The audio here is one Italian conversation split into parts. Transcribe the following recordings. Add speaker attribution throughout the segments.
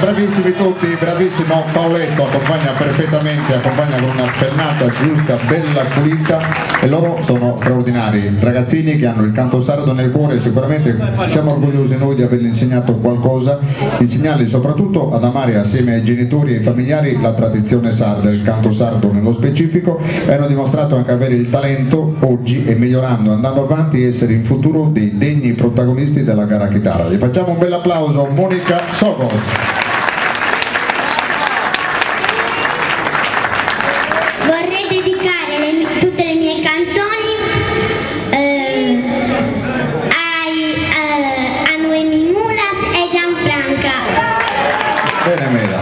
Speaker 1: Bravissimi tutti, bravissimo Paoletto, accompagna perfettamente, accompagna con una pennata giusta, bella pulita, e loro sono straordinari, ragazzini che hanno il canto sardo nel cuore. Sicuramente siamo orgogliosi noi di avergli insegnato qualcosa, insegnarli soprattutto ad amare assieme ai genitori e ai familiari la tradizione sarda, il canto sardo nello specifico, e hanno dimostrato anche avere il talento oggi e migliorando, andando avanti, essere in futuro dei degni protagonisti della gara chitarra. Gli facciamo un bel applauso, Monica Sogos.
Speaker 2: Vorrei dedicare tutte le mie canzoni a Noemi Mulas e Gianfranca.
Speaker 1: Bene Mela.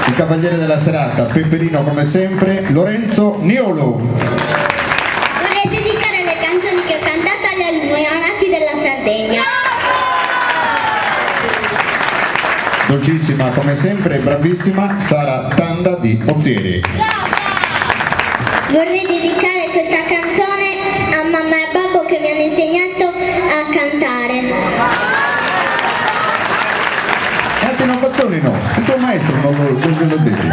Speaker 1: Il cavaliere della serata, Peperino come sempre, Lorenzo Niolo.
Speaker 2: Vorrei dedicare le canzoni che ho cantato agli alluvionati della Sardegna.
Speaker 1: Dolcissima come sempre, bravissima, Sara Tanda di Ozieri.
Speaker 2: Vorrei dedicare questa canzone a mamma e babbo che mi hanno insegnato a cantare.
Speaker 1: Altri non fazzoni no, il tuo maestro non lo dedichi.